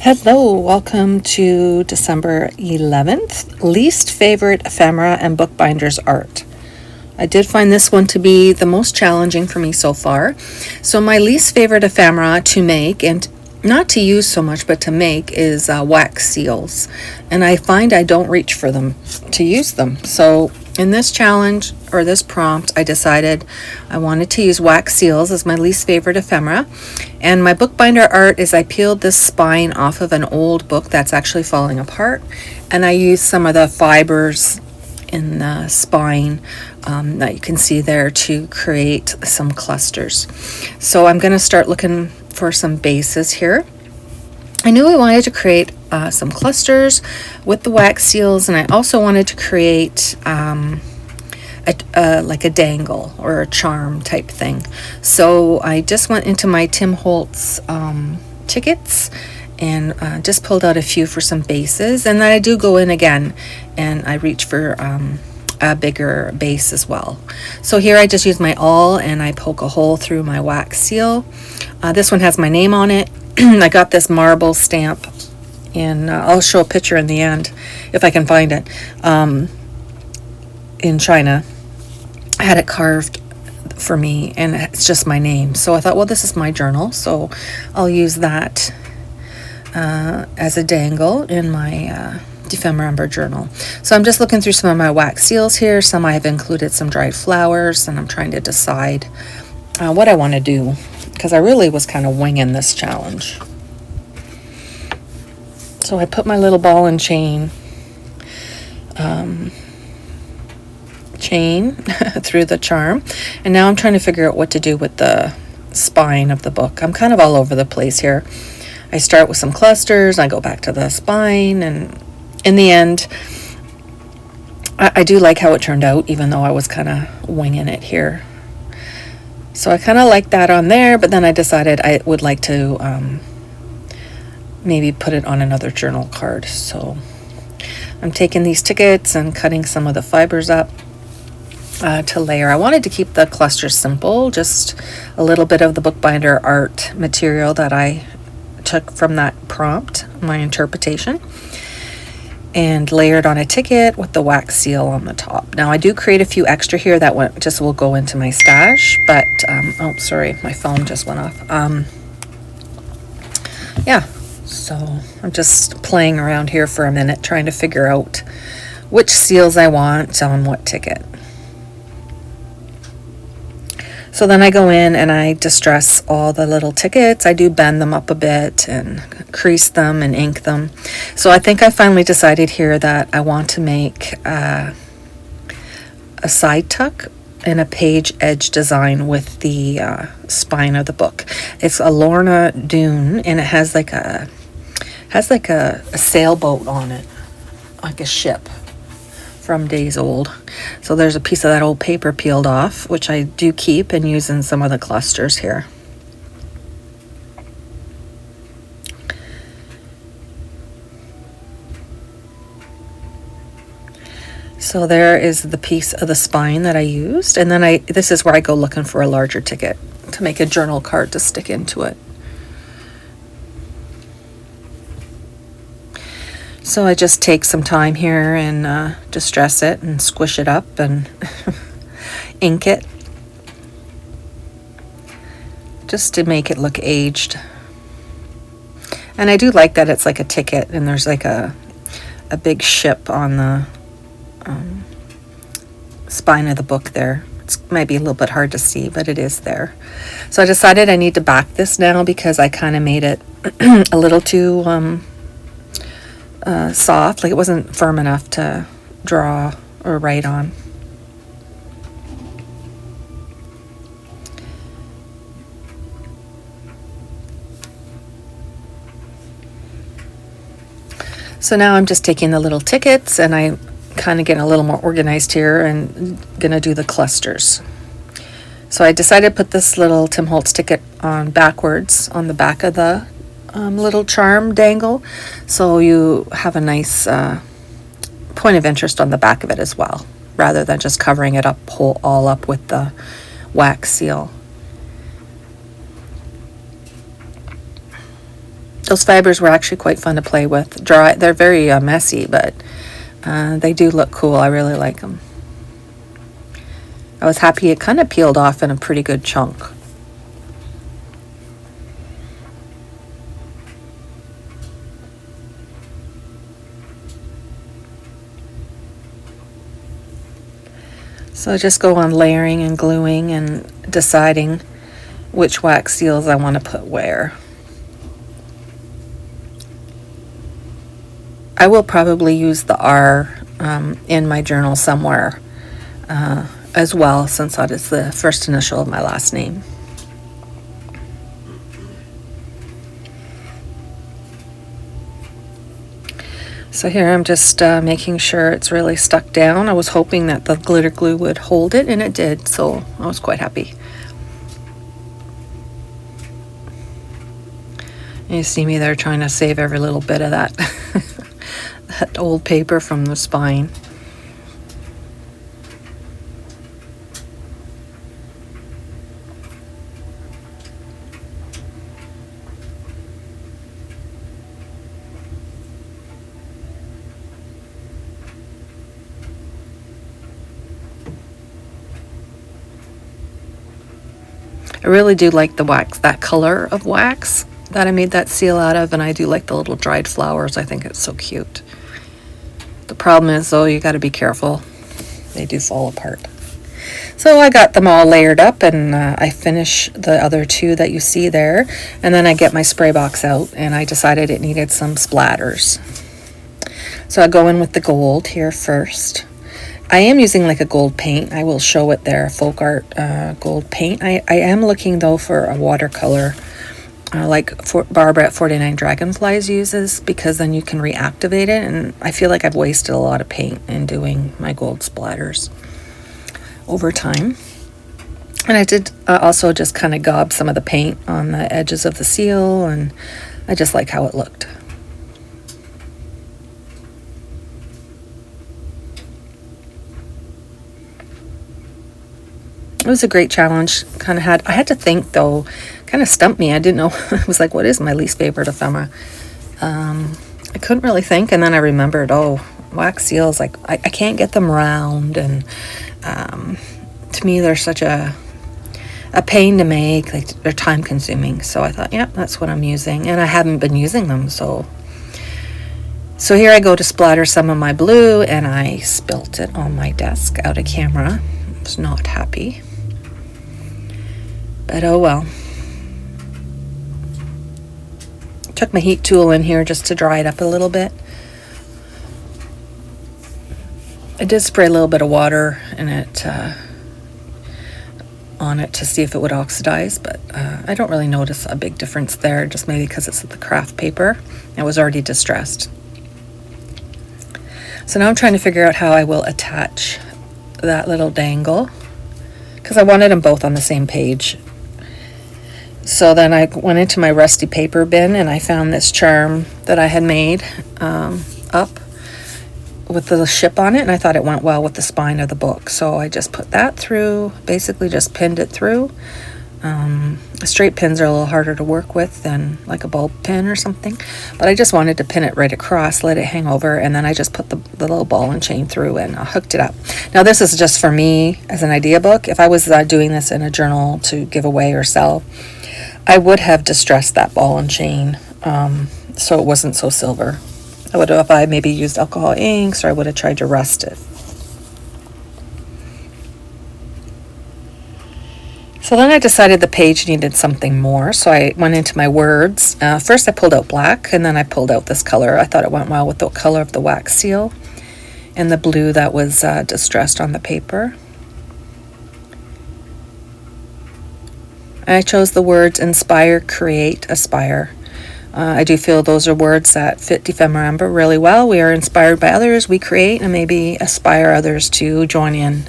Hello, welcome to December 11th, least favorite ephemera and bookbinders art. I did find this one to be the most challenging for me so far. So my least favorite ephemera to make, and not to use so much, but to make, is wax seals. And I find I don't reach for them to use them. So in this challenge, or this prompt, I decided I wanted to use wax seals as my least favorite ephemera. And my bookbinder art is I peeled this spine off of an old book that's actually falling apart. And I used some of the fibers in the spine that you can see there to create some clusters. So I'm going to start looking for some bases here. I knew I wanted to create some clusters with the wax seals, and I also wanted to create like a dangle or a charm type thing. So I just went into my Tim Holtz tickets and just pulled out a few for some bases, and then I do go in again and I reach for a bigger base as well. So here I just use my awl and I poke a hole through my wax seal. This one has my name on it. I got this marble stamp, and I'll show a picture in the end if I can find it, in China. I had it carved for me and it's just my name. So I thought, well, this is my journal, so I'll use that as a dangle in my DEPHEMEREMBER journal. So I'm just looking through some of my wax seals here. Some I have included some dried flowers, and I'm trying to decide what I want to do, because I really was kind of winging this challenge. So I put my little ball and chain through the charm, and now I'm trying to figure out what to do with the spine of the book. I'm kind of all over the place here. I start with some clusters, I go back to the spine, and in the end I do like how it turned out, even though I was kind of winging it here. So I kind of like that on there, but then I decided I would like to maybe put it on another journal card. So I'm taking these tickets and cutting some of the fibers up to layer. I wanted to keep the clusters simple, just a little bit of the bookbinder art material that I took from that prompt, my interpretation, and layered on a ticket with the wax seal on the top. Now I do create a few extra here that will go into my stash, but oh sorry, my phone just went off. Yeah, so I'm just playing around here for a minute trying to figure out which seals I want on what ticket. So then I go in and I distress all the little tickets. I do bend them up a bit and crease them and ink them. So I think I finally decided here that I want to make a side tuck and a page edge design with the spine of the book. It's a Lorna Doone, and it has like a sailboat on it, like a ship from days old. So there's a piece of that old paper peeled off, which I do keep and use in some of the clusters here. So there is the piece of the spine that I used, and then this is where I go looking for a larger ticket to make a journal card to stick into it. So I just take some time here and distress it and squish it up and ink it, just to make it look aged. And I do like that it's like a ticket and there's like a big ship on the spine of the book there. It might be a little bit hard to see, but it is there. So I decided I need to back this now because I kind of made it a little too soft, like it wasn't firm enough to draw or write on. So now I'm just taking the little tickets and I kind of getting a little more organized here and gonna do the clusters. So I decided to put this little Tim Holtz ticket on backwards on the back of the little charm dangle, so you have a nice point of interest on the back of it as well, rather than just covering it up all up with the wax seal. Those fibers were actually quite fun to play with. Dry, they're very messy, but they do look cool. I really like them. I was happy it kind of peeled off in a pretty good chunk. So I just go on layering and gluing and deciding which wax seals I want to put where. I will probably use the R in my journal somewhere as well, since that is the first initial of my last name. So here I'm just making sure it's really stuck down. I was hoping that the glitter glue would hold it, and it did, so I was quite happy. And you see me there trying to save every little bit of that, that old paper from the spine. I really do like the wax, that color of wax that I made that seal out of, and I do like the little dried flowers. I think it's so cute. The problem is, though, you got to be careful. They do fall apart. So I got them all layered up, and I finish the other two that you see there, and then I get my spray box out, and I decided it needed some splatters. So I go in with the gold here first. I am using like a gold paint. I will show it there, folk art gold paint. I am looking though for a watercolor like Barbara at 49 Dragonflies uses, because then you can reactivate it, and I feel like I've wasted a lot of paint in doing my gold splatters over time. And I did also just kind of gob some of the paint on the edges of the seal, and I just like how it looked. It was a great challenge. I had to think though, kind of stumped me. I didn't know. I was like, what is my least favorite ephemera? I couldn't really think, and then I remembered, oh, wax seals, like I can't get them round, and to me they're such a pain to make. Like, they're time consuming. So I thought, yeah, that's what I'm using, and I haven't been using them. So here I go to splatter some of my blue, and I spilt it on my desk out of camera. I was not happy. But oh well. Took my heat tool in here just to dry it up a little bit. I did spray a little bit of water in it on it to see if it would oxidize, but I don't really notice a big difference there, just maybe because it's the craft paper. It was already distressed. So now I'm trying to figure out how I will attach that little dangle, because I wanted them both on the same page. So then I went into my rusty paper bin, and I found this charm that I had made up with the ship on it, and I thought it went well with the spine of the book. So I just put that through, basically just pinned it through. Straight pins are a little harder to work with than like a bulb pin or something, but I just wanted to pin it right across, let it hang over, and then I just put the little ball and chain through and hooked it up. Now this is just for me as an idea book. If I was doing this in a journal to give away or sell, I would have distressed that ball and chain so it wasn't so silver. I would have, if I maybe used alcohol inks, or I would have tried to rust it. So then I decided the page needed something more, so I went into my words. First I pulled out black, and then I pulled out this color. I thought it went well with the color of the wax seal and the blue that was distressed on the paper. I chose the words inspire, create, aspire. I do feel those are words that fit DEPHEMEREMBER really well. We are inspired by others, we create, and maybe aspire others to join in.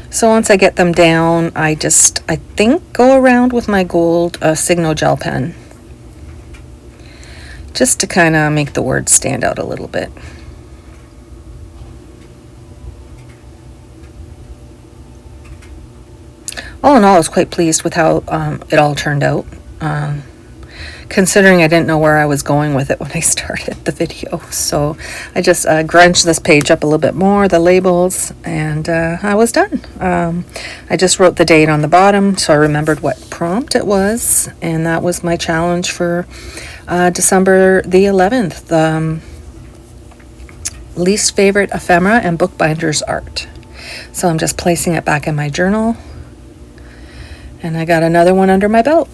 So once I get them down, I think go around with my gold Signo gel pen, just to kind of make the words stand out a little bit. all in all, I was quite pleased with how it all turned out. Considering I didn't know where I was going with it when I started the video. So I just grunched this page up a little bit more, the labels, and I was done. I just wrote the date on the bottom so I remembered what prompt it was, and that was my challenge for December the 11th. Least favorite ephemera and bookbinders art. So I'm just placing it back in my journal, and I got another one under my belt.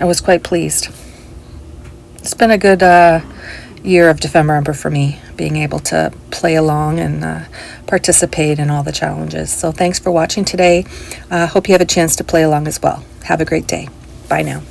I was quite pleased. It's been a good year of Ephemerember for me, being able to play along and participate in all the challenges. So thanks for watching today. Hope you have a chance to play along as well. Have a great day. Bye now.